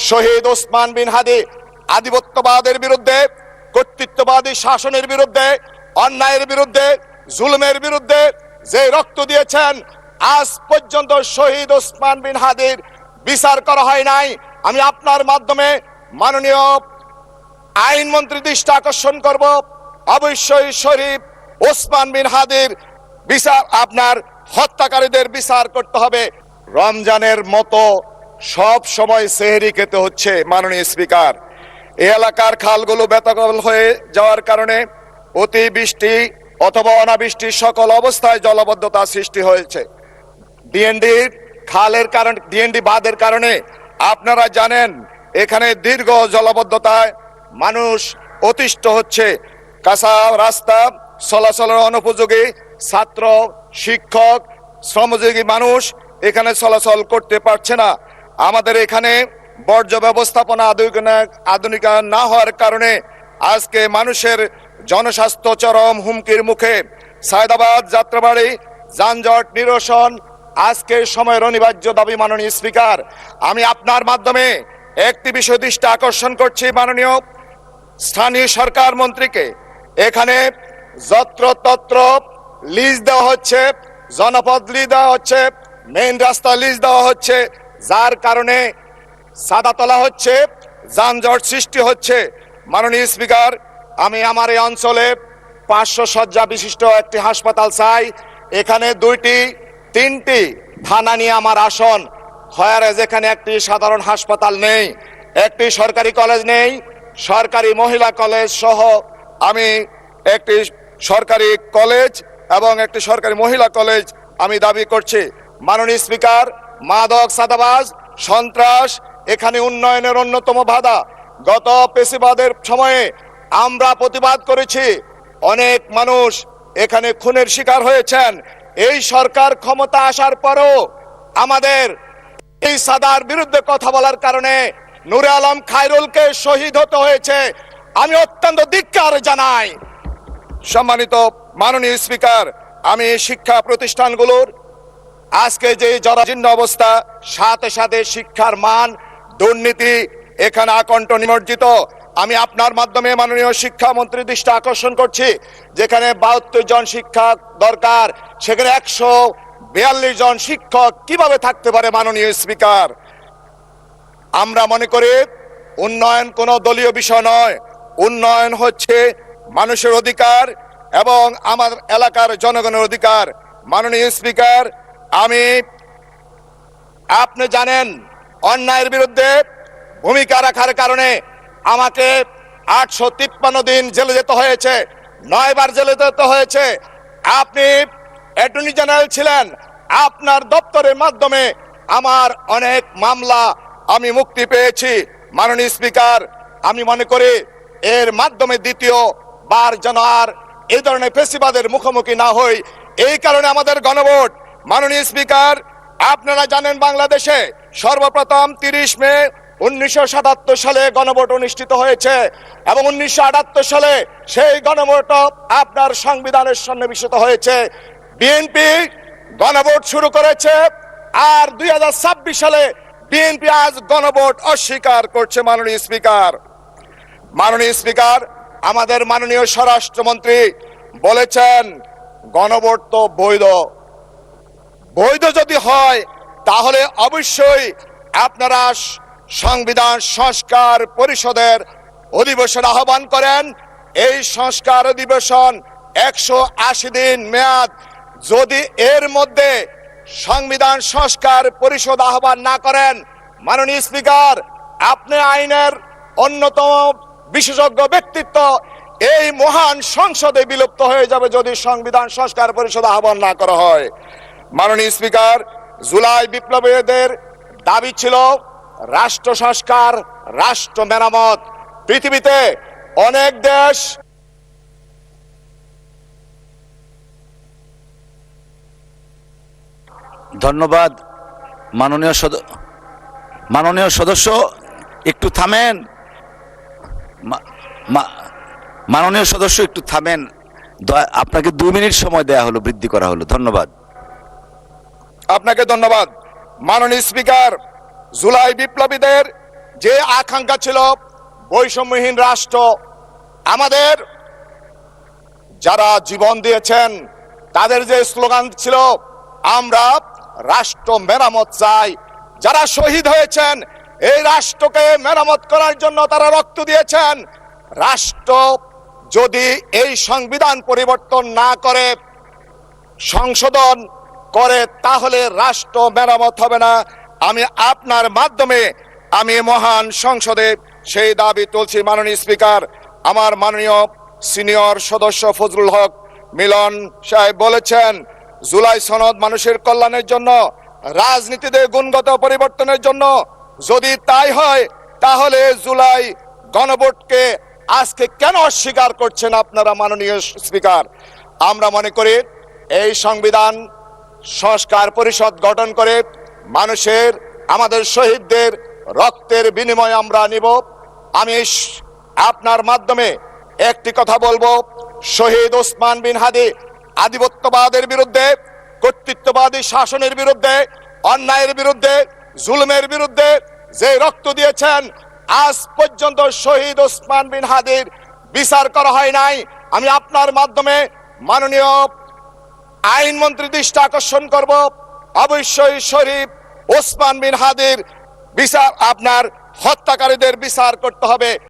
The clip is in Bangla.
শহীদ ওসমান বিন হাদি আধিপত্যবাদের বিরুদ্ধে, কর্তৃত্ববাদী শাসনের বিরুদ্ধে, অন্যায়ের বিরুদ্ধে, জুলুমের বিরুদ্ধে যে রক্ত দিয়েছেন, আজ পর্যন্ত শহীদ ওসমান বিন হাদির বিচার করা হয় নাই। আমি আপনার মাধ্যমে মাননীয় আইনমন্ত্রী দৃষ্টি আকর্ষণ করব, অবশ্যই শরীফ ওসমান বিন হাদির বিচার, আপনার হত্যাকারীদের বিচার করতে হবে। রমজানের মতো সব সময় সেহরি খেতে হচ্ছে। মাননীয় স্পিকার, এই এলাকার খালগুলো বেদখল হয়ে যাওয়ার কারণে অতিবৃষ্টি অথবা অনাবৃষ্টি সকল অবস্থায় জলাবদ্ধতা সৃষ্টি হয়েছে। ডিএনডি খালের কারণে, ডিএনডি বাঁধের কারণে আপনারা জানেন এখানে দীর্ঘ জলাবদ্ধতায় মানুষ অতিষ্ঠ হচ্ছে। কাঁচা রাস্তা চলাচলের অনুপযোগী, ছাত্র, শিক্ষক, শ্রমজীবী মানুষ এখানে চলাচল করতে পারছে না। আমাদের এখানে বর্জ্য ব্যবস্থাপনা আধুনিকায়ন না হওয়ার কারণে আজকে মানুষের জনস্বাস্থ্য চরম হুমকির মুখে। সায়দাবাদ যাত্রাবাড়ি যানজট নিরসন আজকের সময়ের অনিবার্য দাবি। মাননীয় স্পিকার, আমি আপনার মাধ্যমে একটি বিষয় দৃষ্টি আকর্ষণ করছি মাননীয় স্থানীয় সরকার মন্ত্রীকে। এখানে যত্রতত্র লিজ দেওয়া হচ্ছে, জনপদ লিজ দেওয়া হচ্ছে, মেইন রাস্তা লিজ দেওয়া হচ্ছে, যার কারণে সাদা তোলা হচ্ছে, যানজট সৃষ্টি হচ্ছে। মাননীয় স্পিকার, আমি আমার এই অঞ্চলে 500 শয্যা বিশিষ্ট একটি হাসপাতাল চাই। এখানে 2টি 3টি থানা নিয়ে আমার আসন। খয়ারে যেখানে একটি সাধারণ হাসপাতাল নেই, একটি সরকারি কলেজ নেই, সরকারি মহিলা কলেজ সহ আমি একটি সরকারি কলেজ এবং একটি সরকারি মহিলা কলেজ আমি দাবি করছি। মাননীয় স্পিকার, মাদক, সাদাবাজ, সন্ত্রাস এখানে উন্নয়নের অন্যতম বাধা। গত ফ্যাসিবাদের সময়ে আমরা প্রতিবাদ করেছি, অনেক মানুষ এখানে খুনের শিকার হয়েছেন। এই সরকার ক্ষমতা আসার পরও আমাদের এই সাদার বিরুদ্ধে কথা বলার কারণে নূরে আলম খায়রুলকে শহীদ হতে হয়েছে। আমি অত্যন্ত ধিক্কার জানাই। সম্মানিত মাননীয় স্পিকার, আমি শিক্ষা প্রতিষ্ঠানগুলোর আজকে যে জরাজীর্ণ অবস্থা, সাথে সাথে শিক্ষার মান, দুর্নীতি এখানে আকণ্ঠ নিমজ্জিত। আমি আপনার মাধ্যমে মাননীয় শিক্ষামন্ত্রী দৃষ্টি আকর্ষণ করছি, যেখানে 72 জন শিক্ষক দরকার সেখানে 142 জন শিক্ষক কিভাবে থাকতে পারে? মাননীয় স্পিকার, আমরা মনে করি উন্নয়ন কোনো দলীয় বিষয় নয়, উন্নয়ন হচ্ছে মানুষের অধিকার এবং আমার এলাকার জনগণের অধিকার। মাননীয় স্পিকার, আপনি জানেন অন্যায়ের বিরুদ্ধে ভূমিকা রাখার কারণে আমাকে 853 দিন জেলে যেতে হয়েছে, 9 বার জেলে যেতে হয়েছে। আপনি অ্যাটর্নি জেনারেল ছিলেন, আপনার দপ্তরের মাধ্যমে আমার অনেক মামলা আমি মুক্তি পেয়েছি। মাননীয় স্পিকার, আমি মনে করি এর মাধ্যমে দ্বিতীয়বার যেন আর এই ধরনের ফেসিবাদের মুখোমুখি না হই, এই কারণে আমাদের গণভোট। মাননীয় স্পিকার, আপনারা জানেন বাংলাদেশে সর্বপ্রথম 30 মে 1977 সালে গণভোট অনুষ্ঠিত হয়েছে এবং 1978 সালে সেই গণভোট আপনার সংবিধানের সন্নিবেশিত হয়েছে। বিএনপি গণভোট শুরু করেছে আর 2026 সালে বিএনপি আজ গণভোট অস্বীকার করছে। মাননীয় স্পিকার, আমাদের মাননীয় স্বরাষ্ট্রমন্ত্রী বলেছেন গণভোট তো বৈধ। বৈধ যদি হয় তাহলে অবশ্যই আপনারা সংবিধান সংস্কার পরিষদের অধিবেশন আহ্বান করেন। এই সংস্কার অধিবেশন 180 দিন মেয়াদ, যদি এর মধ্যে সংবিধান সংস্কার পরিষদ আহ্বান না করেন, মাননীয় স্পিকার, আপনি আইনের অন্যতম বিশেষজ্ঞ ব্যক্তিত্ব এই মহান সংসদে বিলুপ্ত হয়ে যাবে যদি সংবিধান সংস্কার পরিষদ আহ্বান না করা হয়। মাননীয় স্পিকার, জুলাই বিপ্লবীদের দাবি ছিল রাষ্ট্র সংস্কার, রাষ্ট্র মেরামত। পৃথিবীতে অনেক দেশ ধন্যবাদ। মাননীয় সদস্য একটু থামেন। মাননীয় সদস্য একটু থামেন, আপনাকে 2 মিনিট সময় দেয়া হলো, বৃদ্ধি করা হলো। ধন্যবাদ। আপনাকে ধন্যবাদ। মাননীয় স্পিকার, জুলাই বিপ্লবীদের যে আকাঙ্ক্ষা ছিল বৈষম্যহীন রাষ্ট্র, আমাদের যারা জীবন দিয়েছেন তাদের যে স্লোগান ছিল আমরা রাষ্ট্র মেরামত চাই, যারা শহীদ হয়েছেন এই রাষ্ট্রকে মেরামত করার জন্য তারা রক্ত দিয়েছেন। রাষ্ট্র যদি এই সংবিধান পরিবর্তন না করে, সংশোধন করে, তাহলে রাষ্ট্র মেরামত হবে না। আমি আপনার মাধ্যমে আমি মহান সংসদে সেই দাবি তুলছি। মাননীয় স্পিকার, আমার মাননীয় সিনিয়র সদস্য ফজলুল হক মিলন সাহেব বলেছেন জুলাই সনদ মানুষের কল্যাণের জন্য, রাজনীতিতে গুণগত পরিবর্তনের জন্য। যদি তাই হয় তাহলে জুলাই গণভোটকে আজকে কেন অস্বীকার করছেন আপনারা মাননীয় স্পিকার? আমরা মনে করি এই সংবিধান সংস্কার পরিষদ গঠন করে মানুষের, আমাদের শহীদদের রক্তের বিনিময় আমরা নিব। আমি আপনার মাধ্যমে একটি কথা বলবো, শহীদ ওসমান বিন হাদি আধিপত্যবাদের বিরুদ্ধে, কর্তৃত্ববাদী শাসনের বিরুদ্ধে, অন্যায়ের বিরুদ্ধে, জুলুমের বিরুদ্ধে যে রক্ত দিয়েছেন, আজ পর্যন্ত শহীদ ওসমান বিন হাদির বিচার করা হয় নাই। আমি আপনার মাধ্যমে মাননীয় আইনমন্ত্রী দৃষ্টি আকর্ষণ করব, অবশ্যই শহীদ ওসমান বিন হাদির বিচার, আপনার হত্যাকারীদের বিচার করতে হবে।